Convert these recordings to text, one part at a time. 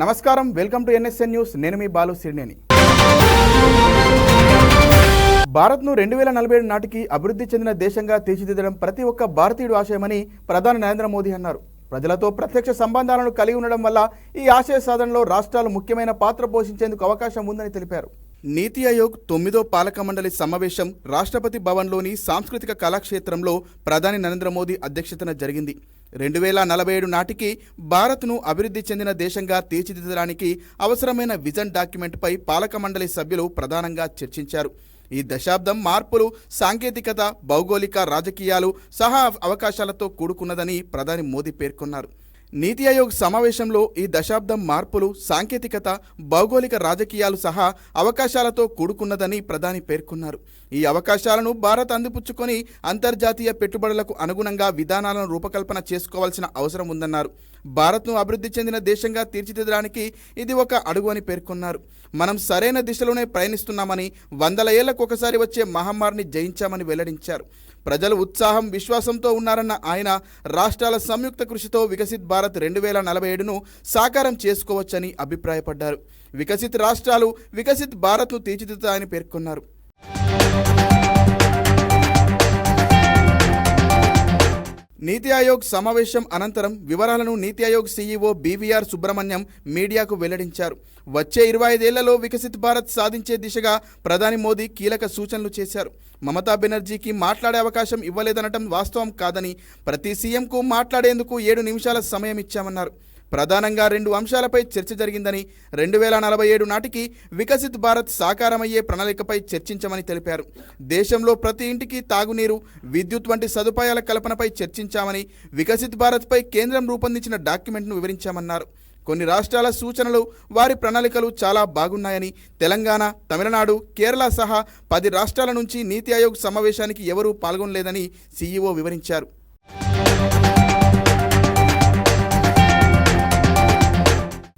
నమస్కారం, welcome to NSN news. నేను మీ బాలు సిడ్నేని. భారత్ను 2047 నాటికి అభివృద్ధి చెందిన దేశంగా తీర్చిదిద్దడం ప్రతి ఒక్క భారతీయుడు ఆశయమని ప్రధాని నరేంద్ర మోదీ అన్నారు. ప్రజలతో ప్రత్యక్ష సంబంధాలను కలిగి ఉండడం వల్ల ఈ ఆశయ సాధనలో రాష్ట్రాలు ముఖ్యమైన పాత్ర పోషించేందుకు అవకాశం ఉందని తెలిపారు. నీతి ఆయోగ్ 9వ పాలక మండలి సమావేశం రాష్ట్రపతి భవన్లోని సాంస్కృతిక కళాక్షేత్రంలో ప్రధాని నరేంద్ర మోదీ అధ్యక్షతన జరిగింది. 2047 నాటికి భారత్ను అభివృద్ధి చెందిన దేశంగా తీర్చిదిద్దడానికి అవసరమైన విజన్ డాక్యుమెంట్పై పాలక మండలి సభ్యులు ప్రధానంగా చర్చించారు. ఈ దశాబ్దం మార్పులు సాంకేతికత, భౌగోళిక, రాజకీయాలు సహా అవకాశాలతో కూడుకున్నదని ప్రధాని మోదీ పేర్కొన్నారు. నీతి ఆయోగ్ సమావేశంలో ఈ దశాబ్దం మార్పులు సాంకేతికత, భౌగోళిక, రాజకీయాలు సహా అవకాశాలతో కూడుకున్నదని ప్రధాని పేర్కొన్నారు. ఈ అవకాశాలను భారత్ అందిపుచ్చుకొని అంతర్జాతీయ పెట్టుబడులకు అనుగుణంగా విధానాలను రూపకల్పన చేసుకోవాల్సిన అవసరం ఉందన్నారు. భారత్ను అభివృద్ధి చెందిన దేశంగా తీర్చిదిద్దడానికి ఇది ఒక అడుగు అని పేర్కొన్నారు. మనం సరైన దిశలోనే ప్రయాణిస్తున్నామని, 100 ఏళ్లకు ఒకసారి వచ్చే మహమ్మారిని జయించామని వెల్లడించారు. ప్రజలు ఉత్సాహం, విశ్వాసంతో ఉన్నారన్న ఆయన రాష్ట్రాల సంయుక్త కృషితో వికసిత్ భారత్ 2047ను సాకారం చేసుకోవచ్చని అభిప్రాయపడ్డారు. వికసిత్ రాష్ట్రాలు వికసిత్ భారత్ను తీర్చిదిద్దుతాయని పేర్కొన్నారు. నీతి ఆయోగ్ సమావేశం అనంతరం వివరాలను నీతి ఆయోగ్ సీఈఓ బీవీఆర్ సుబ్రహ్మణ్యం మీడియాకు వెల్లడించారు. వచ్చే 25 ఏళ్లలో వికసిత్ భారత్ సాధించే దిశగా ప్రధాని మోదీ కీలక సూచనలు చేశారు. మమతా బెనర్జీకి మాట్లాడే అవకాశం ఇవ్వలేదనటం వాస్తవం కాదని, ప్రతి సీఎంకు మాట్లాడేందుకు 7 నిమిషాల సమయం ఇచ్చామన్నారు. ప్రధానంగా 2 అంశాలపై చర్చ జరిగిందని, 2047 నాటికి వికసిత్ భారత్ సాకారమయ్యే ప్రణాళికపై చర్చించమని తెలిపారు. దేశంలో ప్రతి ఇంటికి తాగునీరు, విద్యుత్ వంటి సదుపాయాల కల్పనపై చర్చించామని, వికసిత్ భారత్పై కేంద్రం రూపొందించిన డాక్యుమెంట్ను వివరించామన్నారు. కొన్ని రాష్ట్రాల సూచనలు, వారి ప్రణాళికలు చాలా బాగున్నాయని, తెలంగాణ, తమిళనాడు, కేరళ సహా 10 రాష్ట్రాల నుంచి నీతి ఆయోగ్ సమావేశానికి ఎవరూ పాల్గొనలేదని సీఈఓ వివరించారు.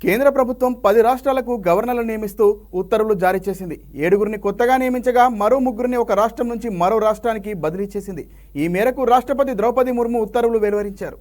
కేంద్ర ప్రభుత్వం 10 రాష్ట్రాలకు గవర్నర్లను నియమిస్తూ ఉత్తర్వులు జారీ చేసింది. 7గురిని కొత్తగా నియమించగా మరో 3గురిని ఒక రాష్ట్రం నుంచి మరో రాష్ట్రానికి బదిలీ చేసింది. ఈ మేరకు రాష్ట్రపతి ద్రౌపది ముర్ము ఉత్తర్వులు వెలువరించారు.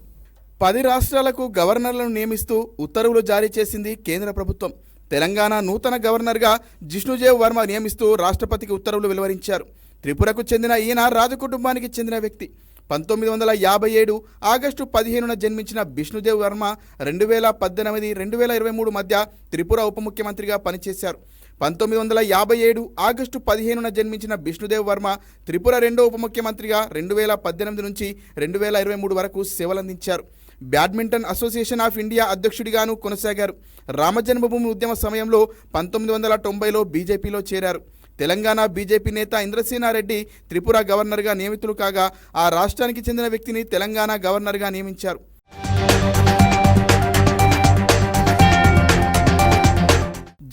10 రాష్ట్రాలకు గవర్నర్లను నియమిస్తూ ఉత్తర్వులు జారీ చేసింది కేంద్ర ప్రభుత్వం. తెలంగాణ నూతన గవర్నర్గా జిష్ణుదేవ్ వర్మ నియమిస్తూ రాష్ట్రపతికి ఉత్తర్వులు వెలువరించారు. త్రిపురకు చెందిన ఈయన రాజకుటుంబానికి చెందిన వ్యక్తి. 1957 ఆగస్టు 15న జన్మించిన బిష్ణుదేవ్ వర్మ 2018, 2023 మధ్య త్రిపుర ఉప ముఖ్యమంత్రిగా పనిచేశారు. 1957 ఆగస్టు 15న జన్మించిన బిష్ణుదేవ్ వర్మ త్రిపుర 2వ ఉప ముఖ్యమంత్రిగా 2018 నుంచి 2023 వరకు సేవలందించారు. బ్యాడ్మింటన్ అసోసియేషన్ ఆఫ్ ఇండియా అధ్యక్షుడిగాను కొనసాగారు. రామజన్మభూమి ఉద్యమ సమయంలో 1990లో బీజేపీలో చేరారు. తెలంగాణ బీజేపీ నేత ఇంద్రసేనారెడ్డి త్రిపుర గవర్నర్గా నియమితులు కాగా, ఆ రాష్ట్రానికి చెందిన వ్యక్తిని తెలంగాణ గవర్నర్గా నియమించారు.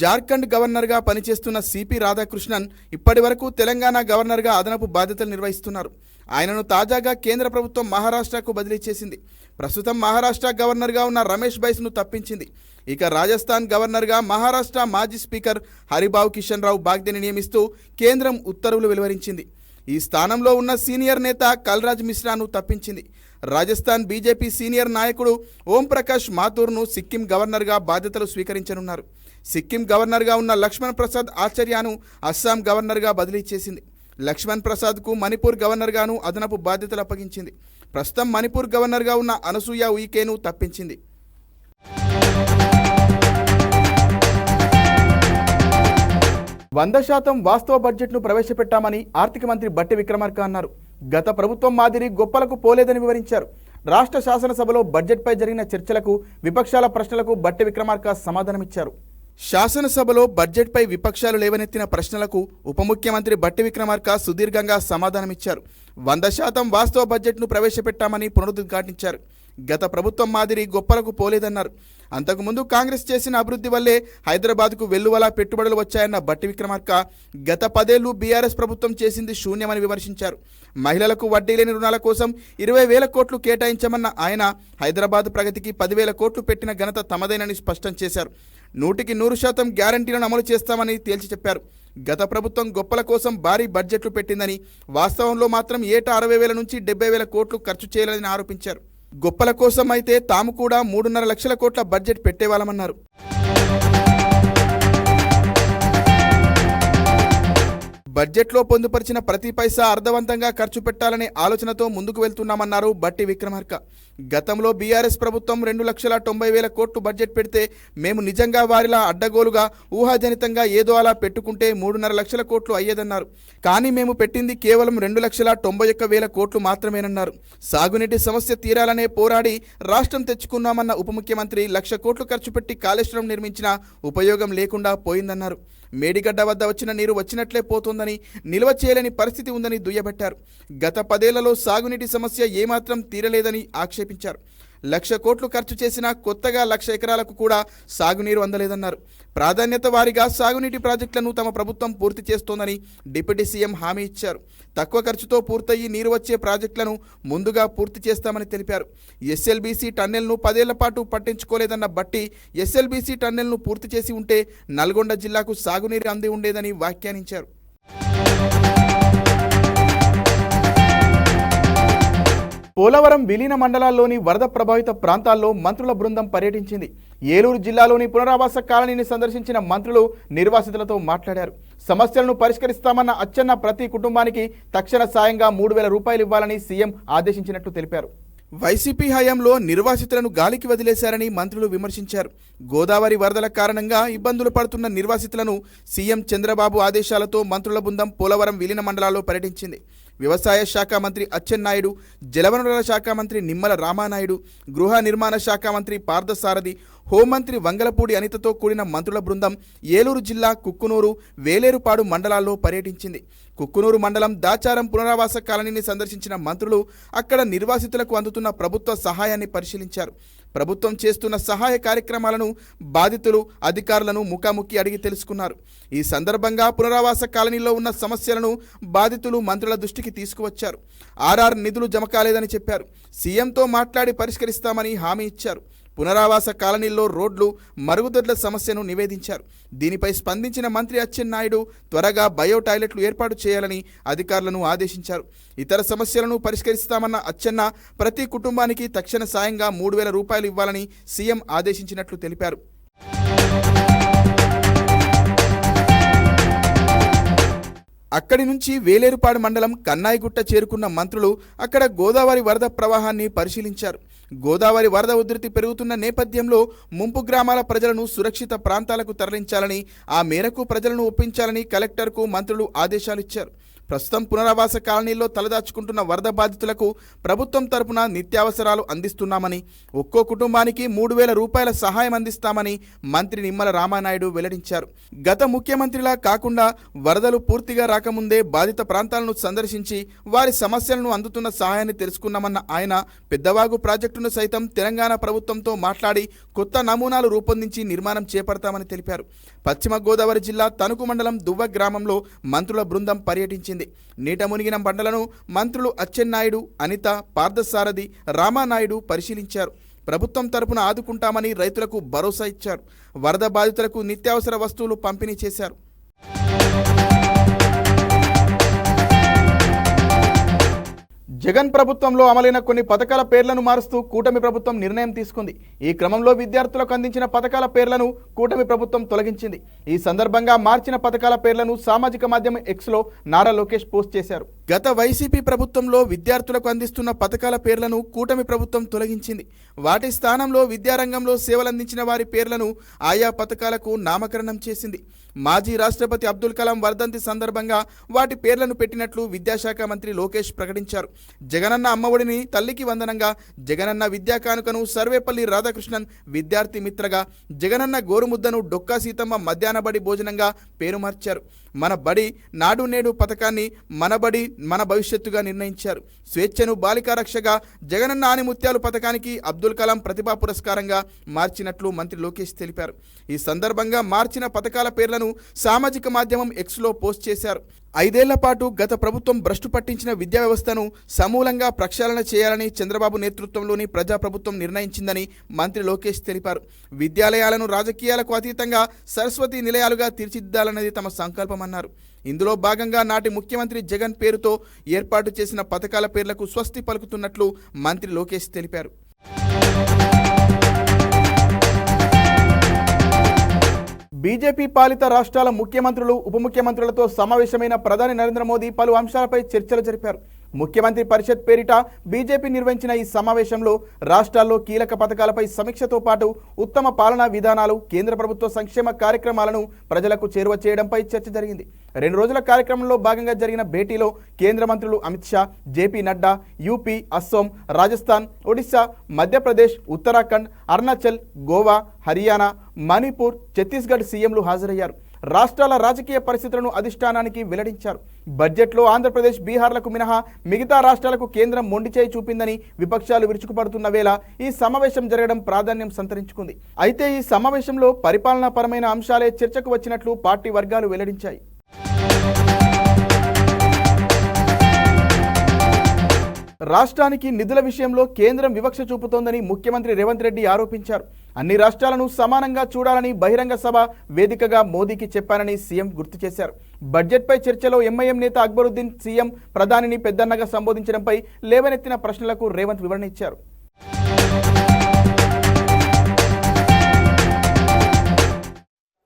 జార్ఖండ్ గవర్నర్గా పనిచేస్తున్న సిపి రాధాకృష్ణన్ ఇప్పటి వరకు తెలంగాణ గవర్నర్గా అదనపు బాధ్యతలు నిర్వహిస్తున్నారు. ఆయనను తాజాగా కేంద్ర ప్రభుత్వం మహారాష్ట్రకు బదిలీ చేసింది. ప్రస్తుతం మహారాష్ట్ర గవర్నర్గా ఉన్న రమేష్ బైస్ను తప్పించింది. ఇక రాజస్థాన్ గవర్నర్గా మహారాష్ట్ర మాజీ స్పీకర్ హరిభావ్ కిషన్ రావు బాగ్దేని నియమిస్తూ కేంద్రం ఉత్తర్వులు వెలువరించింది. ఈ స్థానంలో ఉన్న సీనియర్ నేత కల్రాజ్ మిశ్రాను తప్పించింది. రాజస్థాన్ బీజేపీ సీనియర్ నాయకుడు ఓంప్రకాష్ మాథూర్ను సిక్కిం గవర్నర్గా బాధ్యతలు స్వీకరించనున్నారు. సిక్కిం గవర్నర్గా ఉన్న లక్ష్మణ్ ప్రసాద్ ఆచార్యను అస్సాం గవర్నర్గా బదిలీ చేసింది. లక్ష్మణ్ ప్రసాద్కు మణిపూర్ గవర్నర్గాను అదనపు బాధ్యతలు అప్పగించింది. ప్రస్తుతం మణిపూర్ గవర్నర్గా ఉన్న అనసూయ ఉయికేను తప్పించింది. %100 వాస్తవ బడ్జెట్ను ప్రవేశపెట్టామని ఆర్థిక మంత్రి బట్టి విక్రమార్క అన్నారు. గత ప్రభుత్వం మాదిరి గొప్పలకు పోలేదని వివరించారు. రాష్ట్ర శాసనసభలో బడ్జెట్పై జరిగిన చర్చలకు, విపక్షాల ప్రశ్నలకు బట్టి విక్రమార్క సమాధానమిచ్చారు. శాసనసభలో బడ్జెట్పై విపక్షాలు లేవనెత్తిన ప్రశ్నలకు ఉప ముఖ్యమంత్రి బట్టి విక్రమార్క సుదీర్ఘంగా సమాధానమిచ్చారు. 100% వాస్తవ బడ్జెట్ను ప్రవేశపెట్టామని పునరుద్ఘాటించారు. గత ప్రభుత్వం మాదిరి గొప్పలకు పోలేదన్నారు. అంతకుముందు కాంగ్రెస్ చేసిన అభివృద్ధి వల్లే హైదరాబాద్కు వెల్లువలా పెట్టుబడులు వచ్చాయన్న బట్టి విక్రమార్క గత 10 ఏళ్లు బీఆర్ఎస్ ప్రభుత్వం చేసింది శూన్యమని విమర్శించారు. మహిళలకు వడ్డీ లేని రుణాల కోసం 20,000 కోట్లు కేటాయించామన్న ఆయన హైదరాబాద్ ప్రగతికి 10,000 కోట్లు పెట్టిన ఘనత తమదేనని స్పష్టం చేశారు. 100% గ్యారంటీలను అమలు చేస్తామని తేల్చి చెప్పారు. గత ప్రభుత్వం గొప్పల కోసం భారీ బడ్జెట్లు పెట్టిందని, వాస్తవంలో మాత్రం ఏటా 60,000 నుంచి 70,000 కోట్లు ఖర్చు చేయాలని ఆరోపించారు. గొప్పల కోసం అయితే తాము కూడా 3.5 లక్షల కోట్ల బడ్జెట్ పెట్టేవాళ్ళమన్నారు. బడ్జెట్లో పొందుపరిచిన ప్రతి పైసా అర్థవంతంగా ఖర్చు పెట్టాలనే ఆలోచనతో ముందుకు వెళ్తున్నామన్నారు బట్టి విక్రమార్క. గతంలో బీఆర్ఎస్ ప్రభుత్వం 2,90,000 కోట్లు బడ్జెట్ పెడితే మేము నిజంగా వారిలా అడ్డగోలుగా ఊహాజనితంగా ఏదో అలా పెట్టుకుంటే 3.5 లక్షల కోట్లు అయ్యేదన్నారు. కానీ మేము పెట్టింది కేవలం 2,91,000 కోట్లు మాత్రమేనన్నారు. సాగునీటి సమస్య తీరాలనే పోరాడి రాష్ట్రం తెచ్చుకున్నామన్న ఉప ముఖ్యమంత్రి 1,00,000 కోట్లు ఖర్చు పెట్టి కాళేశ్వరం నిర్మించినా ఉపయోగం లేకుండా పోయిందన్నారు. మేడిగడ్డ వద్ద వచ్చిన నీరు వచ్చినట్లే పోతోందని, నిల్వ చేయలేని పరిస్థితి ఉందని దుయ్యబట్టారు. గత 10 ఏళ్లలో సాగునీటి సమస్య ఏమాత్రం తీరలేదని ఆక్షేపించారు. 1,00,000 కోట్లు ఖర్చు చేసినా కొత్తగా 1,00,000 ఎకరాలకు కూడా సాగునీరు అందలేదన్నారు. ప్రాధాన్యత వారీగా సాగునీటి ప్రాజెక్టులను తమ ప్రభుత్వం పూర్తి చేస్తోందని డిప్యూటీ సీఎం హామీ ఇచ్చారు. తక్కువ ఖర్చుతో పూర్తయ్యి నీరు వచ్చే ప్రాజెక్టులను ముందుగా పూర్తి చేస్తామని తెలిపారు. ఎస్ఎల్బీసీ టన్నెల్ను 10 ఏళ్ల పాటు పట్టించుకోలేదన్న బట్టి ఎస్ఎల్బీసీ టన్నెల్ను పూర్తి చేసి ఉంటే నల్గొండ జిల్లాకు సాగునీరు అంది ఉండేదని వ్యాఖ్యానించారు. పోలవరం విలీన మండలాల్లోని వరద ప్రభావిత ప్రాంతాల్లో మంత్రుల బృందం పర్యటించింది. ఏలూరు జిల్లాలోని పునరావాస కాలనీని సందర్శించిన మంత్రులు నిర్వాసితులతో మాట్లాడారు. సమస్యలను పరిష్కరిస్తామన్న అచ్చెన్న ప్రతి కుటుంబానికి తక్షణ సాయంగా 3,000 రూపాయలు ఇవ్వాలని సీఎం ఆదేశించినట్టు తెలిపారు. వైసీపీ హయాంలో నిర్వాసితులను గాలికి వదిలేశారని మంత్రులు విమర్శించారు. గోదావరి వరదల కారణంగా ఇబ్బందులు పడుతున్న నిర్వాసితులను సీఎం చంద్రబాబు ఆదేశాలతో మంత్రుల బృందం పోలవరం విలీన మండలాల్లో పర్యటించింది. వ్యవసాయ శాఖ మంత్రి అచ్చెన్నాయుడు, జలవనరుల శాఖ మంత్రి నిమ్మల రామానాయుడు, గృహ నిర్మాణ శాఖ మంత్రి పార్థసారథి, హోంమంత్రి వంగలపూడి అనితతో కూడిన మంత్రుల బృందం ఏలూరు జిల్లా కుక్కునూరు, వేలేరుపాడు మండలాల్లో పర్యటించింది. కుక్కునూరు మండలం దాచారం పునరావాస కాలనీని సందర్శించిన మంత్రులు అక్కడ నిర్వాసితులకు అందుతున్న ప్రభుత్వ సహాయాన్ని పరిశీలించారు. ప్రభుత్వం చేస్తున్న సహాయ కార్యక్రమాలను బాధితులు, అధికారులను ముఖాముఖి అడిగి తెలుసుకున్నారు. ఈ సందర్భంగా పునరావాస కాలనీలో ఉన్న సమస్యలను బాధితులు మంత్రుల దృష్టికి తీసుకువచ్చారు. ఆర్ఆర్ నిధులు జమ కాలేదని చెప్పారు. సీఎంతో మాట్లాడి పరిష్కరిస్తామని హామీ ఇచ్చారు. పునరావాస కాలనీల్లో రోడ్లు, మరుగుదొడ్ల సమస్యను నివేదించారు. దీనిపై స్పందించిన మంత్రి అచ్చెన్నాయుడు త్వరగా బయో టాయిలెట్లు ఏర్పాటు చేయాలని అధికారులను ఆదేశించారు. ఇతర సమస్యలను పరిష్కరిస్తామన్న అచ్చెన్న ప్రతి కుటుంబానికి తక్షణ సాయంగా 3,000 రూపాయలు ఇవ్వాలని సీఎం ఆదేశించినట్లు తెలిపారు. అక్కడి నుంచి వేలేరుపాడు మండలం కన్నాయిగుట్ట చేరుకున్న మంత్రులు అక్కడ గోదావరి వరద ప్రవాహాన్ని పరిశీలించారు. గోదావరి వరద ఉధృతి పెరుగుతున్న నేపథ్యంలో ముంపు గ్రామాల ప్రజలను సురక్షిత ప్రాంతాలకు తరలించాలని, ఆ మేరకు ప్రజలను ఒప్పించాలని కలెక్టర్కు మంత్రులు ఆదేశాలు ఇచ్చారు. ప్రస్తుతం పునరావాస కాలనీల్లో తలదాచుకుంటున్న వరద బాధితులకు ప్రభుత్వం తరపున నిత్యావసరాలు అందిస్తున్నామని, ఒక్కో కుటుంబానికి 3,000 రూపాయల సహాయం అందిస్తామని మంత్రి నిమ్మల రామానాయుడు వెల్లడించారు. గత ముఖ్యమంత్రిలా కాకుండా వరదలు పూర్తిగా రాకముందే బాధిత ప్రాంతాలను సందర్శించి వారి సమస్యలను అందుతున్న సహాయాన్ని తెలుసుకున్నామన్న ఆయన పెద్దవాగు ప్రాజెక్టును సైతం తెలంగాణ ప్రభుత్వంతో మాట్లాడి కొత్త నమూనాలు రూపొందించి నిర్మాణం చేపడతామని తెలిపారు. పశ్చిమ గోదావరి జిల్లా తణుకు మండలం దువ్వ గ్రామంలో మంత్రుల బృందం పర్యటించింది. నీట మునిగిన బండలను మంత్రులు అచ్చెన్నాయుడు, అనిత, పార్థసారథి, రామానాయుడు పరిశీలించారు. ప్రభుత్వం తరపున ఆదుకుంటామని రైతులకు భరోసా ఇచ్చారు. వరద బాధితులకు నిత్యావసర వస్తువులు పంపిణీ చేశారు. జగన్ ప్రభుత్వంలో అమలైన కొన్ని పథకాల పేర్లను మారుస్తూ కూటమి ప్రభుత్వం నిర్ణయం తీసుకుంది. ఈ క్రమంలో విద్యార్థులకు అందించిన పథకాల పేర్లను కూటమి ప్రభుత్వం తొలగించింది. ఈ సందర్భంగా మార్చిన పథకాల పేర్లను సామాజిక మాధ్యమం ఎక్స్లో నారా లోకేష్ పోస్ట్ చేశారు. గత వైసీపీ ప్రభుత్వంలో విద్యార్థులకు అందిస్తున్న పథకాల పేర్లను కూటమి ప్రభుత్వం తొలగించింది. వాటి స్థానంలో విద్యారంగంలో సేవలందించిన వారి పేర్లను ఆయా పథకాలకు నామకరణం చేసింది. మాజీ రాష్ట్రపతి అబ్దుల్ కలాం వర్ధంతి సందర్భంగా వాటి పేర్లను పెట్టినట్లు విద్యాశాఖ మంత్రి లోకేష్ ప్రకటించారు. జగనన్న అమ్మఒడిని తల్లికి వందనంగా, జగనన్న విద్యా కానుకను సర్వేపల్లి రాధాకృష్ణన్ విద్యార్థి మిత్రగా, జగనన్న గోరుముద్దను డొక్కా సీతమ్మ మధ్యాహ్న బడి భోజనంగా పేరు మార్చారు. మన బడి నాడు నేడు పథకాన్ని మన బడి మన భవిష్యత్తుగా నిర్ణయించారు. స్వేచ్ఛను బాలికా రక్షగా జగనన్న ఆనిముత్యాలు పథకానికి అబ్దుల్ కలాం ప్రతిభా పురస్కారంగా మార్చినట్లు మంత్రి లోకేష్ తెలిపారు. ఈ సందర్భంగా మార్చిన పథకాల పేర్లను సామాజిక మాధ్యమం ఎక్స్లో పోస్ట్ చేశారు. 5 ఏళ్ల పాటు గత ప్రభుత్వం భ్రష్టు పట్టించిన విద్యా వ్యవస్థను సమూలంగా ప్రక్షాళన చేయాలని చంద్రబాబు నేతృత్వంలోని ప్రజాప్రభుత్వం నిర్ణయించిందని మంత్రి లోకేష్ తెలిపారు. విద్యాలయాలను రాజకీయాలకు అతీతంగా సరస్వతి నిలయాలుగా తీర్చిదిద్దాలన్నది తమ సంకల్పమన్నారు. ఇందులో భాగంగా నాటి ముఖ్యమంత్రి జగన్ పేరుతో ఏర్పాటు చేసిన పథకాల పేర్లకు స్వస్తి పలుకుతున్నట్లు మంత్రి లోకేష్ తెలిపారు. బీజేపీ పాలిత రాష్ట్రాల ముఖ్యమంత్రులు ఉప ముఖ్యమంత్రులతో సమావేశమైన ప్రధాని నరేంద్ర మోదీ పలు అంశాలపై చర్చలు జరిపారు. ముఖ్యమంత్రి పరిషత్ పేరిట బీజేపీ నిర్వహించిన ఈ సమావేశంలో రాష్ట్రాల్లో కీలక పథకాలపై సమీక్షతో పాటు ఉత్తమ పాలనా విధానాలు, కేంద్ర ప్రభుత్వ సంక్షేమ కార్యక్రమాలను ప్రజలకు చేరువ చేయడంపై చర్చ జరిగింది. 2 రోజుల కార్యక్రమంలో భాగంగా జరిగిన భేటీలో కేంద్ర మంత్రులు అమిత్ షా, జేపీ నడ్డా, యూపీ, అస్సోం, రాజస్థాన్, ఒడిశా, మధ్యప్రదేశ్, ఉత్తరాఖండ్, అరుణాచల్, గోవా, హర్యానా, మణిపూర్, ఛత్తీస్గఢ్ సీఎంలు హాజరయ్యారు. రాష్ట్రాల రాజకీయ పరిస్థితులను అధిష్టానానికి వెల్లడించారు. బడ్జెట్లో ఆంధ్రప్రదేశ్, బీహార్లకు మినహా మిగతా రాష్ట్రాలకు కేంద్రం మొండిచేయి చూపిందని విపక్షాలు విరుచుకుపడుతున్న వేళ ఈ సమావేశం జరగడం ప్రాధాన్యం సంతరించుకుంది. అయితే ఈ సమావేశంలో పరిపాలనాపరమైన అంశాలే చర్చకు వచ్చినట్లు పార్టీ వర్గాలు వెల్లడించాయి. రాష్ట్రానికి నిధుల విషయంలో కేంద్రం వివక్ష చూపుతోందని ముఖ్యమంత్రి రేవంత్ రెడ్డి ఆరోపించారు. అన్ని రాష్ట్రాలను సమానంగా చూడాలని బహిరంగ సభ వేదికగా మోదీకి చెప్పానని సీఎం గుర్తు చేశారు. బడ్జెట్పై చర్చలో ఎంఐఎం నేత అక్బరుద్దీన్ సీఎం ప్రధానిని పెద్దన్నగా సంబోధించడంపై లేవనెత్తిన ప్రశ్నలకు రేవంత్ వివరణ ఇచ్చారు.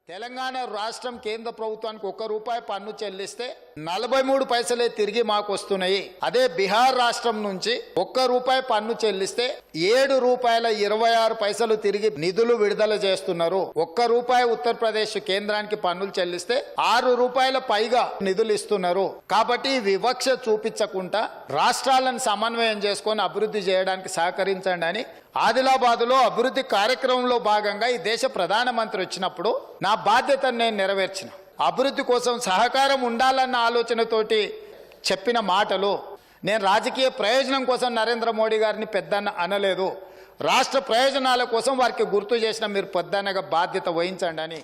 తెలంగాణ రాష్ట్రం కేంద్ర ప్రభుత్వానికి ₹1 పన్ను చెల్లిస్తే 43 పైసలే తిరిగి మాకు వస్తున్నాయి. అదే బీహార్ రాష్ట్రం నుంచి ₹1 పన్ను చెల్లిస్తే ₹7.26 తిరిగి నిధులు విడుదల చేస్తున్నారు. ₹1 ఉత్తరప్రదేశ్ కేంద్రానికి పన్నులు చెల్లిస్తే ₹6 పైగా నిధులు ఇస్తున్నారు. కాబట్టి వివక్ష చూపించకుండా రాష్ట్రాలను సమన్వయం చేసుకొని అభివృద్ధి చేయడానికి సహకరించండి అని ఆదిలాబాద్లో అభివృద్ధి కార్యక్రమంలో భాగంగా ఈ దేశ ప్రధానమంత్రి వచ్చినప్పుడు నా బాధ్యతను నేను నెరవేర్చిన. అభివృద్ధి కోసం సహకారం ఉండాలన్న ఆలోచనతోటి చెప్పిన మాటలు. నేను రాజకీయ ప్రయోజనం కోసం నరేంద్ర మోడీ గారిని పెద్దన్న అనలేదు. రాష్ట్ర ప్రయోజనాల కోసం వారికి గుర్తు చేసిన మీరు పెద్దన్నగా బాధ్యత వహించండి అని.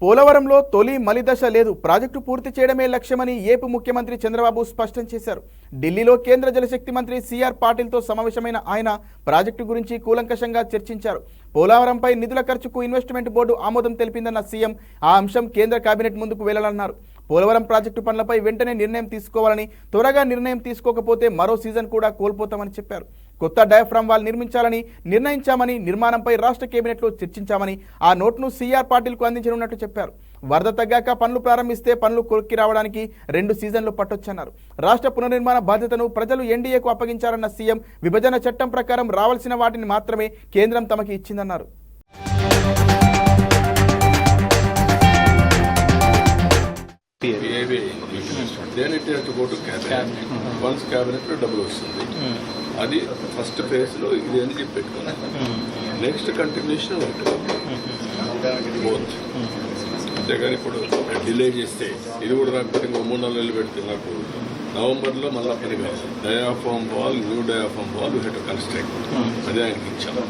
పోలవరంలో తొలి మలిదశ లేదు, ప్రాజెక్టు పూర్తి చేయడమే లక్ష్యమని ఏపీ ముఖ్యమంత్రి చంద్రబాబు స్పష్టం చేశారు. ఢిల్లీలో కేంద్ర జలశక్తి మంత్రి సిఆర్ పాటిల్తో సమావేశమైన ఆయన ప్రాజెక్టు గురించి కూలంకషంగా చర్చించారు. పోలవరంపై నిధుల ఖర్చుకు ఇన్వెస్ట్మెంట్ బోర్డు ఆమోదం తెలిపిందన్న సీఎం ఆ అంశం కేంద్ర కేబినెట్ ముందుకు వెళ్లాలన్నారు. పోలవరం ప్రాజెక్టు పనులపై వెంటనే నిర్ణయం తీసుకోవాలని, త్వరగా నిర్ణయం తీసుకోకపోతే మరో సీజన్ కూడా కోల్పోతామని చెప్పారు. కొత్త డయాఫ్రామ్ వాల్ నిర్మించాలని నిర్ణయించామని, నిర్మాణంపై రాష్ట్ర కేబినెట్లో చర్చించామని, ఆ నోట్ను సిఆర్ పాటిల్కు అందించనున్నట్టు చెప్పారు. వరద తగ్గాక పనులు ప్రారంభిస్తే పనులు కొక్కి రావడానికి 2 సీజన్లు పట్టొచ్చన్నారు. రాష్ట్ర పునర్నిర్మాణ బాధ్యతను ప్రజలు ఎన్డీఏకు అప్పగించారన్న సీఎం విభజన చట్టం ప్రకారం రావాల్సిన వాటిని మాత్రమే కేంద్రం తమకి ఇచ్చిందన్నారు. డబ్బులు వస్తుంది. అది ఫస్ట్ ఫేజ్ లో ఇది అని చెప్పి పెట్టుకున్నాను. Next continuation both. అంతేగాని ఇప్పుడు డిలే చేస్తే ఇది కూడా రాకపోతే ఇంకో 3-4 నెలలు పెడితే నాకు నవంబర్లో మళ్ళీ పని కావాలి. Diaphragm wall, new diaphragm wall we have to construct. అదే ఆయనకి ఇచ్చాము.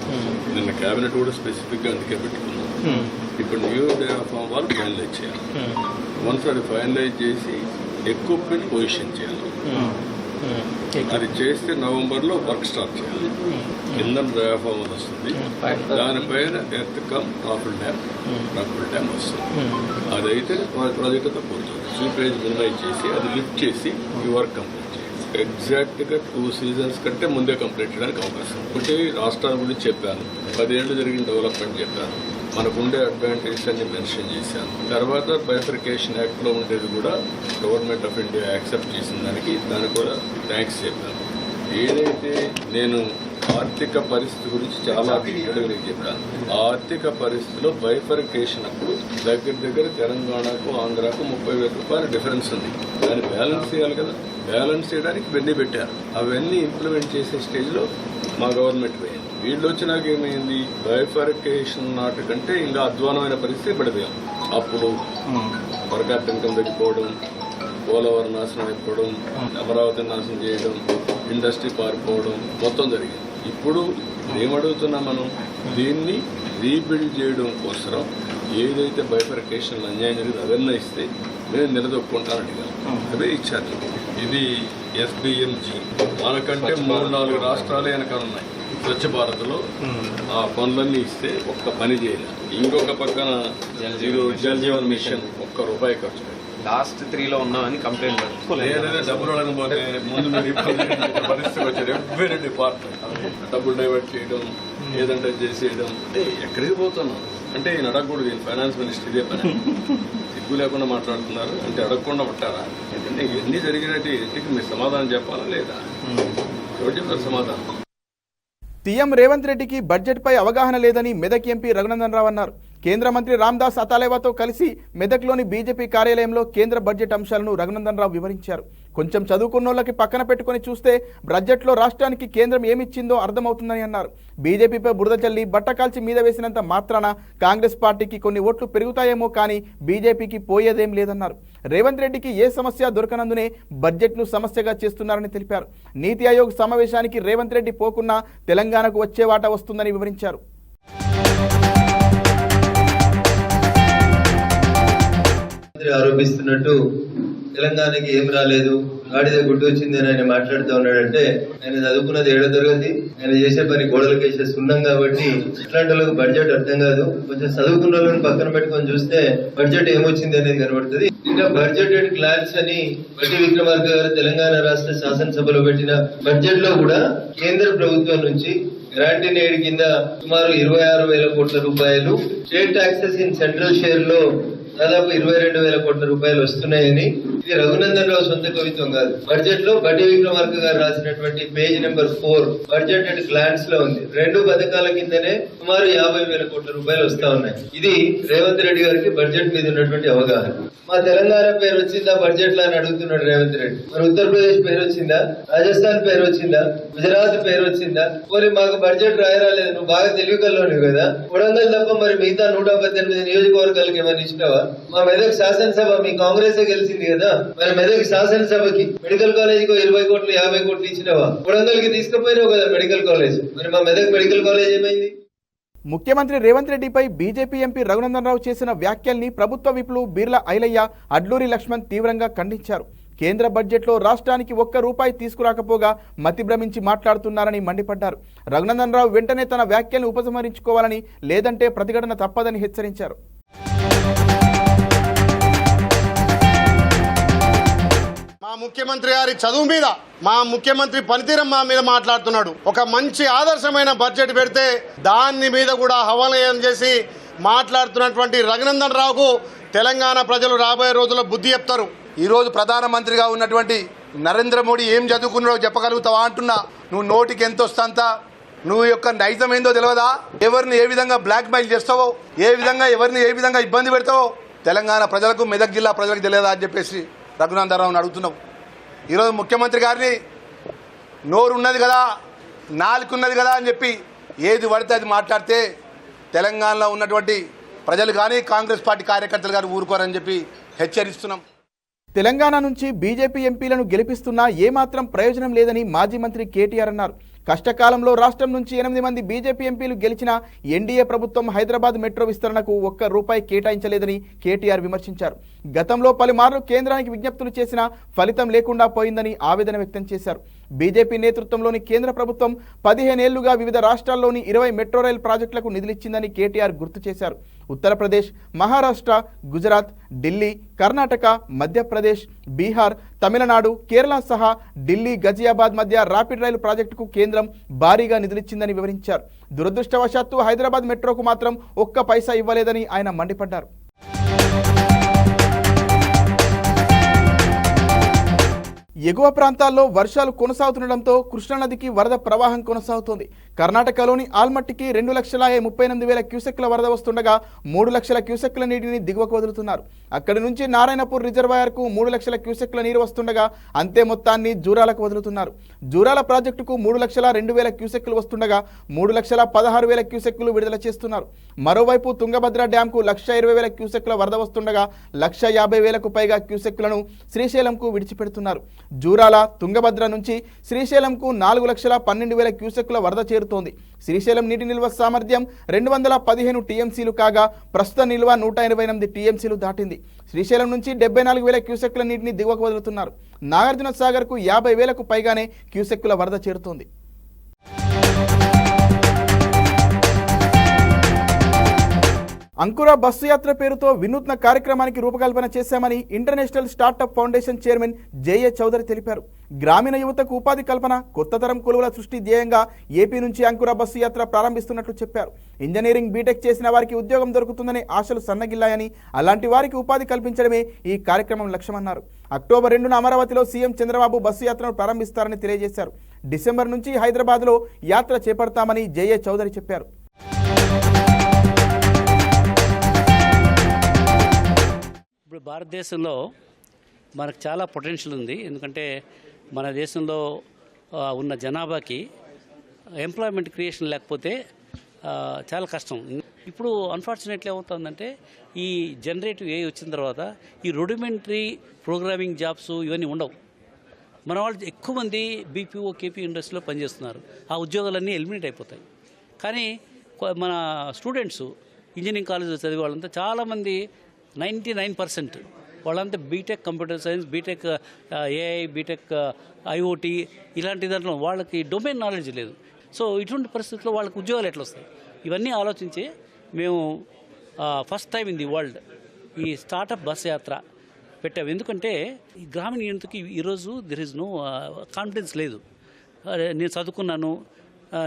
నిన్న క్యాబినెట్ కూడా స్పెసిఫిక్గా అందుకే పెట్టుకున్నాం. ఇప్పుడు న్యూ డయాఫామ్ వాల్ ఫైనలైజ్ చేయాలి. వన్స్ అది ఫైనలైజ్ చేసి ఎక్విప్మెంట్ పొజిషన్ చేయాలి. అది చేస్తే నవంబర్లో వర్క్ స్టార్ట్ చేయాలి. కింద డయాఫామ్ వస్తుంది, దానిపైన ఎర్త్ కమ్ రాఫుల్ డ్యామ్ వస్తుంది. అదైతే ప్రాజెక్ట్ అంతా పోతుంది. స్లీపేజ్ మినిమైజ్ చేసి అది లిఫ్ట్ చేసి ఈ వర్క్ కంప్లీట్ చేయాలి. ఎగ్జాక్ట్గా 2 సీజన్స్ కంటే ముందే కంప్లీట్ చేయడానికి అవకాశం. ఒకటి రాష్ట్రాల గురించి చెప్పాను, 10 ఏళ్ళు జరిగిన డెవలప్మెంట్ చెప్పాను, మనకుండే అడ్వాంటేజెస్ అన్ని మెన్షన్ చేశాను. తర్వాత బైఫర్కేషన్ యాక్ట్లో ఉండేది కూడా గవర్నమెంట్ ఆఫ్ ఇండియా యాక్సెప్ట్ చేసిన దానికి కూడా థ్యాంక్స్ చెప్పాను. ఏదైతే నేను ఆర్థిక పరిస్థితి గురించి చాలా డీటెయిల్గా చెప్పాను. ఆ ఆర్థిక పరిస్థితిలో బైఫర్కేషన్ అప్పుడు దగ్గర తెలంగాణకు, ఆంధ్రాకు ₹30,000 డిఫరెన్స్ ఉంది. దాన్ని బ్యాలెన్స్ చేయాలి కదా. బ్యాలెన్స్ చేయడానికి ఇవన్నీ పెట్టారు. అవన్నీ ఇంప్లిమెంట్ చేసే స్టేజ్లో మా గవర్నమెంట్ పోయింది. వీళ్ళు వచ్చినాక ఏమైంది, బైఫర్కేషన్ నాటికంటే ఇంకా అధ్వానమైన పరిస్థితి పడిపోయాం. అప్పుడు పర్ క్యాపిటల్ ఇన్కమ్ తగ్గిపోవడం, పోలవరం నాశనం అయిపోవడం, అమరావతి నాశనం చేయడం, ఇండస్ట్రీ పారిపోవడం మొత్తం జరిగింది. ఇప్పుడు ఏమడుగుతున్నాం మనం, దీన్ని రీబిల్డ్ చేయడం కోసం ఏదైతే బైఫర్కేషన్ అన్యాయం జరిగింది అవన్నీ ఇస్తే నేను నిలదొక్కుంటానని అడిగాను. అవే ఇచ్చాను. ఇది SBMG. మనకంటే 3-4 రాష్ట్రాలే వెనకాలన్నాయి. స్వచ్ఛ భారత్లో ఆ పనులన్నీ ఇస్తే ఒక్క పని చేయలేదు. ఇంకొక పక్కన జల్ జీవన్ మిషన్ ₹1 ఖర్చు. లాస్ట్ 3లో ఉన్నామని కంప్లైంట్ ఏదైనా డబ్బులు అడగబోతే ముందు మీరు పరిస్థితి వచ్చారు. ఎవ్రీ డిపార్ట్మెంట్ డబ్బులు డైవర్ట్ చేయడం, ఏదంటే చేసేయడం. అంటే ఎక్కడికి పోతున్నాం? అంటే ఈయన అడగకూడదు, ఈయన ఫైనాన్స్ మినిస్టర్ ఇదే పని. సిగ్గు లేకుండా మాట్లాడుతున్నారు అంటే అడగకుండా ఉంటారా? ఎందుకంటే ఇవన్నీ జరిగినట్టు ఇంటికి మీరు సమాధానం చెప్పాలా లేదా? ఎవరు చెప్తారు సమాధానం? సీఎం రేవంత్ రెడ్డికి బడ్జెట్పై అవగాహన లేదని మెదక్ ఎంపీ రఘునందన్ రావు అన్నారు. కేంద్ర మంత్రి రామ్దాస్ అతాలేవాతో కలిసి మెదక్లోని బీజేపీ కార్యాలయంలో కేంద్ర బడ్జెట్ అంశాలను రఘునందన్ రావు వివరించారు. కొంచెం చదువుకున్నోళ్ళకి పక్కన పెట్టుకుని చూస్తే బడ్జెట్లో రాష్ట్రానికి కేంద్రం ఏమిచ్చిందో అర్థమవుతుందని అన్నారు. బీజేపీపై బురద చల్లి బట్టకాల్చి మీద వేసినంత మాత్రాన కాంగ్రెస్ పార్టీకి కొన్ని ఓట్లు పెరుగుతాయేమో కానీ బీజేపీకి పోయేదేం లేదన్నారు. రేవంత్ రెడ్డికి ఏ సమస్య దొరకనందునే బడ్జెట్ను సమస్యగా చేస్తున్నారని తెలిపారు. నీతి ఆయోగ్ సమావేశానికి రేవంత్ రెడ్డి పోకున్నా తెలంగాణకు వచ్చే వాటా వస్తుందని వివరించారు. ఆరోపిస్తున్నట్టు తెలంగాణకి ఏం రాలేదు, గాడిద గుడ్డు వచ్చింది అని ఆయన మాట్లాడుతూ ఉన్నాడంటే ఆయన చదువుకున్నది 7వ తరగతి, ఆయన చేసే పని గోడలకేసే సున్నం కాబట్టి ఇట్లాంటి వాళ్ళకి బడ్జెట్ అర్థం కాదు. కొంచెం చదువుకున్న వాళ్ళని పక్కన పెట్టుకొని చూస్తే బడ్జెట్ ఏమొచ్చింది అనేది కనబడుతుంది. ఇంకా బడ్జెటెడ్ క్లాన్స్ అని బట్టి విక్రమార్క గారు తెలంగాణ రాష్ట్ర శాసనసభలో పెట్టిన బడ్జెట్ లో కూడా కేంద్ర ప్రభుత్వం నుంచి గ్రాంటీన్ ఎయిడ్ కింద సుమారు 26,000 కోట్ల రూపాయలు, state taxes in central share లో దాదాపు 22,000 కోట్ల రూపాయలు వస్తున్నాయని, ఇది రఘునందన్ రావు సొంత కవిత్వం కాదు. బడ్జెట్ లో బట్టి విక్రమార్క గారు రాసినటువంటి page number 4 budget and plans లో ఉంది. 2 పథకాల కిందనే సుమారు 50,000 కోట్ల రూపాయలు వస్తా ఉన్నాయి. ఇది రేవంత్ రెడ్డి గారికి బడ్జెట్ మీద ఉన్నటువంటి అవగాహన. మా తెలంగాణ పేరు వచ్చిందా బడ్జెట్ లో అని అడుగుతున్నాడు రేవంత్ రెడ్డి. మరి ఉత్తరప్రదేశ్ పేరు వచ్చిందా, రాజస్థాన్ పేరు వచ్చిందా, గుజరాత్ పేరు వచ్చిందా? పోనీ మాకు బడ్జెట్ రాయరాలేదు, నువ్వు బాగా తెలివికల్లోనివి కదా. కొడంగల్ తప్ప మరి మిగతా 118 నియోజకవర్గాలకు ఏమైనా ఇచ్చినావా? మా మెదక్ శాసనసభ మీ కాంగ్రెస్ గెలిచింది కదా, మరి మెదక్ శాసనసభకి మెడికల్ కాలేజ్ కు 20 కోట్లు 50 కోట్లు ఇచ్చినావా? కొడంగల్ కి తీసుకుపోయినావు కదా మెడికల్ కాలేజ్, మరి మా మెదక్ మెడికల్ కాలేజ్ ఏమైంది? ముఖ్యమంత్రి రేవంత్ రెడ్డిపై బీజేపీ ఎంపీ రఘునందన్ రావు చేసిన వ్యాఖ్యల్ని ప్రభుత్వ విప్లు బీర్లా ఐలయ్య, అడ్లూరి లక్ష్మణ్ తీవ్రంగా ఖండించారు. కేంద్ర బడ్జెట్లో రాష్ట్రానికి ₹1 తీసుకురాకపోగా మతిభ్రమించి మాట్లాడుతున్నారని మండిపడ్డారు. రఘునందన్ రావు వెంటనే తన వ్యాఖ్యలను ఉపసంహరించుకోవాలని, లేదంటే ప్రతిఘటన తప్పదని హెచ్చరించారు. మా ముఖ్యమంత్రి గారి చదువు మీద, మా ముఖ్యమంత్రి పనితీరం మా మీద మాట్లాడుతున్నాడు. ఒక మంచి ఆదర్శమైన బడ్జెట్ పెడితే దాని మీద కూడా హవాలయం చేసి మాట్లాడుతున్నటువంటి రఘునందన్ రావుకు తెలంగాణ ప్రజలు రాబోయే రోజుల్లో బుద్ధి చెప్తారు. ఈరోజు ప్రధానమంత్రిగా ఉన్నటువంటి నరేంద్ర మోడీ ఏం చదువుకున్నాడో చెప్పగలుగుతావా అంటున్నా. నువ్వు నోటికి ఎంత వస్తంత, నువ్వు యొక్క నైజం ఏందో తెలియదా? ఎవరిని ఏ విధంగా బ్లాక్ మెయిల్ చేస్తావో, ఏ విధంగా ఎవరిని ఏ విధంగా ఇబ్బంది పెడతావో తెలంగాణ ప్రజలకు, మెదక్ జిల్లా ప్రజలకు తెలియదా అని చెప్పేసి రఘునందన్ రావుని అడుగుతున్నావు. ఈరోజు ముఖ్యమంత్రి గారిని నోరు ఉన్నది కదా, నాలుగు ఉన్నది కదా అని చెప్పి ఏది పడితే అది మాట్లాడితే తెలంగాణలో ఉన్నటువంటి ప్రజలు కానీ కాంగ్రెస్ పార్టీ కార్యకర్తలు కానీ ఊరుకోరని చెప్పి హెచ్చరిస్తున్నాం. తెలంగాణ నుంచి బీజేపీ ఎంపీలను గెలిపిస్తున్నా ఏమాత్రం ప్రయోజనం లేదని మాజీ మంత్రి కేటీఆర్ అన్నారు. కష్టకాలంలో రాష్ట్రం నుంచి 8 మంది బీజేపీ ఎంపీలు గెలిచిన ఎన్డీఏ ప్రభుత్వం హైదరాబాద్ మెట్రో విస్తరణకు ₹1 కేటాయించలేదని కేటీఆర్ విమర్శించారు. గతంలో పలుమార్లు కేంద్రానికి విజ్ఞప్తులు చేసినా ఫలితం లేకుండా పోయిందని ఆవేదన వ్యక్తం చేశారు. బీజేపీ నేతృత్వంలోని కేంద్ర ప్రభుత్వం 15 ఏళ్లుగా వివిధ రాష్ట్రాల్లోని 20 మెట్రో రైల్ ప్రాజెక్టులకు నిధులిచ్చిందని కేటీఆర్ గుర్తు చేశారు. ఉత్తరప్రదేశ్, మహారాష్ట్ర, గుజరాత్, ఢిల్లీ, కర్ణాటక, మధ్యప్రదేశ్, బీహార్, తమిళనాడు, కేరళ సహా ఢిల్లీ గజియాబాద్ మధ్య ర్యాపిడ్ రైలు ప్రాజెక్టుకు కేంద్రం భారీగా నిధులిచ్చిందని వివరించారు. దురదృష్టవశాత్తు హైదరాబాద్ మెట్రోకు మాత్రం ₹1 ఇవ్వలేదని ఆయన మండిపడ్డారు. ఎగువ ప్రాంతాల్లో వర్షాలు కొనసాగుతుండటంతో కృష్ణానదికి వరద ప్రవాహం కొనసాగుతోంది. కర్ణాటకలోని ఆల్మట్టికి 2,38,000 క్యూసెక్ల వరద వస్తుండగా 3 లక్షల క్యూసెక్ల నీటిని దిగువకు వదులుతున్నారు. అక్కడి నుంచి నారాయణపూర్ రిజర్వాయర్కు 3 లక్షల క్యూసెక్ల నీరు వస్తుండగా అంతే మొత్తాన్ని జూరాలకు వదులుతున్నారు. జూరాల ప్రాజెక్టుకు 3,02,000 క్యూసెక్లు వస్తుండగా 3,16,000 క్యూసెక్లు విడుదల చేస్తున్నారు. మరోవైపు తుంగభద్ర డ్యాంకు 1,20,000 క్యూసెక్ల వరద వస్తుండగా 1,50,000కు పైగా క్యూసెక్లను శ్రీశైలంకు విడిచిపెడుతున్నారు. జూరాల, తుంగభద్ర నుంచి శ్రీశైలంకు 4,12,000 క్యూసెక్ల వరద చేరుతోంది. శ్రీశైలం నీటి నిల్వ సామర్థ్యం 215 టీఎంసీలు కాగా ప్రస్తుత నిల్వ 188 టీఎంసీలు దాటింది. శ్రీశైలం నుంచి 74,000 క్యూసెక్ల నీటిని దిగువకు వదులుతున్నారు. నాగార్జున సాగర్కు 50,000కు పైగానే క్యూసెక్కుల వరద చేరుతోంది. అంకుర బస్సు యాత్ర పేరుతో వినూత్న కార్యక్రమానికి రూపకల్పన చేశామని international startup foundation chairman J A Chowdary తెలిపారు. గ్రామీణ యువతకు ఉపాధి కల్పన, కొత్త తరం కొలువుల సృష్టి ధ్యేయంగా ఏపీ నుంచి అంకుర బస్సు యాత్ర ప్రారంభిస్తున్నట్లు చెప్పారు. ఇంజనీరింగ్ బీటెక్ చేసిన వారికి ఉద్యోగం దొరుకుతుందనే ఆశలు సన్నగిల్లాయని, అలాంటి వారికి ఉపాధి కల్పించడమే ఈ కార్యక్రమం లక్ష్యమన్నారు. అక్టోబర్ 2న అమరావతిలో సీఎం చంద్రబాబు బస్సు యాత్రను ప్రారంభిస్తారని తెలియజేశారు. డిసెంబర్ నుంచి హైదరాబాద్లో యాత్ర చేపడతామని జేఏ చౌదరి చెప్పారు. ఇప్పుడు భారతదేశంలో మనకు చాలా పొటెన్షియల్ ఉంది. ఎందుకంటే మన దేశంలో ఉన్న జనాభాకి ఎంప్లాయ్మెంట్ క్రియేషన్ లేకపోతే చాలా కష్టం. ఇప్పుడు అన్ఫార్చునేట్లీ ఏమవుతుందంటే ఈ జనరేటివ్ AI వచ్చిన తర్వాత ఈ రూడిమెంటరీ ప్రోగ్రామింగ్ జాబ్స్ ఇవన్నీ ఉండవు. మన వాళ్ళు ఎక్కువ మంది BPO KP ఇండస్ట్రీలో పనిచేస్తున్నారు. ఆ ఉద్యోగాలన్నీ ఎలిమినేట్ అయిపోతాయి. కానీ మన స్టూడెంట్స్ ఇంజనీరింగ్ కాలేజీలో చదివే వాళ్ళంతా చాలామంది 99% వాళ్ళంతా BTech computer science, BTech AI, BTech IoT ఇలాంటి దాంట్లో వాళ్ళకి డొమైన్ నాలెడ్జ్ లేదు. సో ఇటువంటి పరిస్థితుల్లో వాళ్ళకి ఉద్యోగాలు ఎట్లా వస్తాయి? ఇవన్నీ ఆలోచించి మేము first time in the world ఈ స్టార్టప్ బస్ యాత్ర పెట్టాము. ఎందుకంటే ఈ గ్రామీణ యూనిట్కి ఈరోజు దెర్ ఇస్ నో కాన్ఫిడెన్స్ లేదు. నేను చదువుకున్నాను,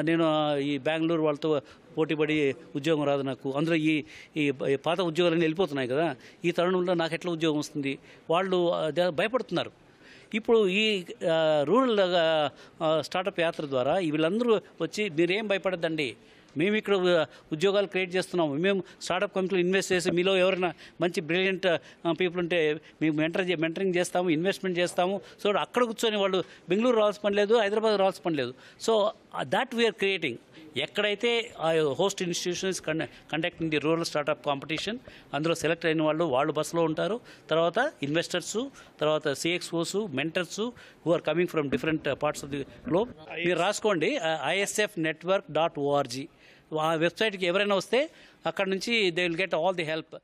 నేను ఈ బెంగళూరు వాళ్ళతో పోటీపడి ఉద్యోగం రాదు నాకు, అందులో ఈ పాత ఉద్యోగాలన్నీ వెళ్ళిపోతున్నాయి కదా, ఈ తరుణంలో నాకు ఎట్లా ఉద్యోగం వస్తుంది? వాళ్ళు భయపడుతున్నారు. ఇప్పుడు ఈ రూరల్ స్టార్టప్ యాత్ర ద్వారా వీళ్ళందరూ వచ్చి మీరేం భయపడద్దండి, మేము ఇక్కడ ఉద్యోగాలు క్రియేట్ చేస్తున్నాము, మేము స్టార్టప్ కంపెనీలో ఇన్వెస్ట్ చేసి మీలో ఎవరైనా మంచి బ్రిలియంట్ పీపుల్ ఉంటే మేము మెంటరింగ్ చేస్తాము, ఇన్వెస్ట్మెంట్ చేస్తాము. సో అక్కడ కూర్చొని వాళ్ళు బెంగళూరు రావాల్సిన పని లేదు, హైదరాబాద్ రావాల్సిన పని లేదు. So that we're creating. ఎక్కడైతే host institutions conducting the rural startup competition, అందులో సెలెక్ట్ అయిన వాళ్ళు బస్సులో ఉంటారు. తర్వాత ఇన్వెస్టర్సు, తర్వాత CXOs, mentors who are coming from different parts of the globe. మీరు రాసుకోండి isfnetwork.org. ఆ వెబ్సైట్కి ఎవరైనా వస్తే అక్కడ నుంచి they will get all the help.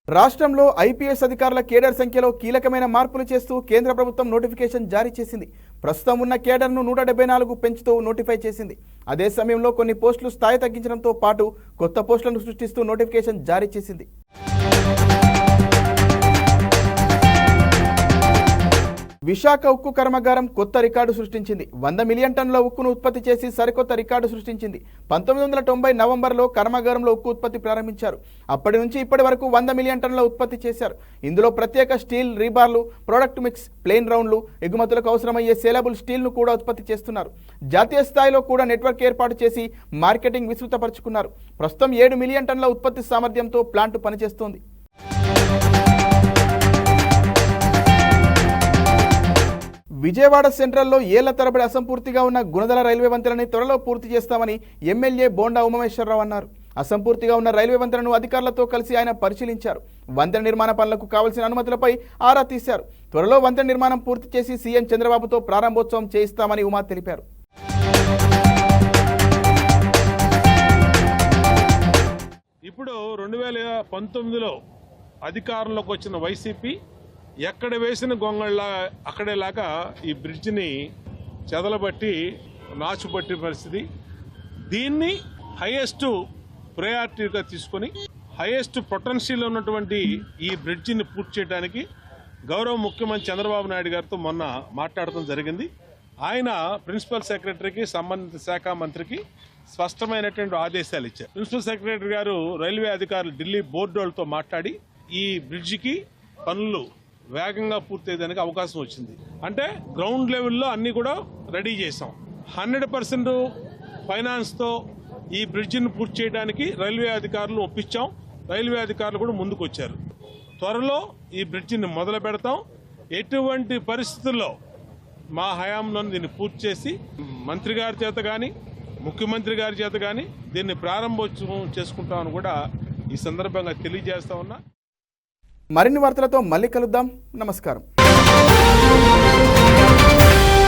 రాష్ట్రంలో IPS అధికారుల కేడర్ సంఖ్యలో కీలకమైన మార్పులు చేస్తూ కేంద్ర ప్రభుత్వం నోటిఫికేషన్ జారీ చేసింది. ప్రస్తుతం ఉన్న కేడర్ను 174 పెంచుతూ నోటిఫై చేసింది. అదే సమయంలో కొన్ని పోస్టులు స్థాయి తగ్గించడంతో పాటు కొత్త పోస్టులను సృష్టిస్తూ నోటిఫికేషన్ జారీ చేసింది. విశాఖ ఉక్కు కర్మాగారం కొత్త రికార్డు సృష్టించింది. 100 మిలియన్ టన్నుల ఉక్కును ఉత్పత్తి చేసి సరికొత్త రికార్డు సృష్టించింది. 1990 నవంబర్లో కర్మాగారంలో ఉక్కు ఉత్పత్తి ప్రారంభించారు. అప్పటి నుంచి ఇప్పటి వరకు 100 మిలియన్ టన్నుల ఉత్పత్తి చేశారు. ఇందులో ప్రత్యేక స్టీల్ రీబార్లు, ప్రొడక్ట్ మిక్స్, ప్లెయిన్ రౌండ్లు, ఎగుమతులకు అవసరమయ్యే సేలబుల్ స్టీల్ను కూడా ఉత్పత్తి చేస్తున్నారు. జాతీయ స్థాయిలో కూడా నెట్వర్క్ ఏర్పాటు చేసి మార్కెటింగ్ విస్తృతపరుచుకున్నారు. ప్రస్తుతం 7 మిలియన్ టన్నుల ఉత్పత్తి సామర్థ్యంతో ప్లాంట్ పనిచేస్తోంది. విజయవాడ సెంట్రల్లో ఏళ్ల తరబడి అసంపూర్తిగా ఉన్న గుణదల రైల్వే వంతెనని త్వరలో పూర్తి చేస్తామని ఎమ్మెల్యే బోండా ఉమామేశ్వరరావు అన్నారు. అసంపూర్తిగా ఉన్న రైల్వే వంతెనను అధికారులతో కలిసి ఆయన పరిశీలించారు. వంతెన నిర్మాణ పనులకు కావలసిన అనుమతులపై ఆరా తీశారు. త్వరలో వంతెన నిర్మాణం పూర్తి చేసి సీఎం చంద్రబాబుతో ప్రారంభోత్సవం చేయిస్తామని ఉమా తెలిపారు. ఇప్పుడు 2019లో అధికారంలోకి వచ్చిన వైసీపీ ఎక్కడ వేసిన గొంగళ్ళ అక్కడేలాగా ఈ బ్రిడ్జిని చెదలబట్టి నాచుపట్టే పరిస్థితి. దీన్ని హైయెస్ట్ ప్రయారిటీగా తీసుకొని హైయెస్ట్ పొటెన్షియల్ ఉన్నటువంటి ఈ బ్రిడ్జిని పూర్తి చేయడానికి గౌరవ ముఖ్యమంత్రి చంద్రబాబు నాయుడు గారితో మొన్న మాట్లాడటం జరిగింది. ఆయన ప్రిన్సిపల్ సెక్రటరీకి, సంబంధిత శాఖ మంత్రికి స్పష్టమైనటువంటి ఆదేశాలు ఇచ్చారు. ప్రిన్సిపల్ సెక్రటరీ గారు రైల్వే అధికారులు ఢిల్లీ బోర్డు వాళ్ళతో మాట్లాడి ఈ బ్రిడ్జికి పనులు వేగంగా పూర్తయ్యేదానికి అవకాశం వచ్చింది. అంటే గ్రౌండ్ లెవెల్లో అన్ని కూడా రెడీ చేసాం. 100% ఫైనాన్స్తో ఈ బ్రిడ్జిని పూర్తి చేయడానికి రైల్వే అధికారులు ఒప్పించాం. రైల్వే అధికారులు కూడా ముందుకు వచ్చారు. త్వరలో ఈ బ్రిడ్జిని మొదలు పెడతాం. ఎటువంటి పరిస్థితుల్లో మా హయాంలో దీన్ని పూర్తి చేసి మంత్రి గారి చేత కానీ, ముఖ్యమంత్రి గారి చేత కానీ దీన్ని ప్రారంభోత్సవం చేసుకుంటామని కూడా ఈ సందర్భంగా తెలియజేస్తా ఉన్నా. మరిన్ని వార్తలతో మళ్ళీ కలుద్దాం. నమస్కారం.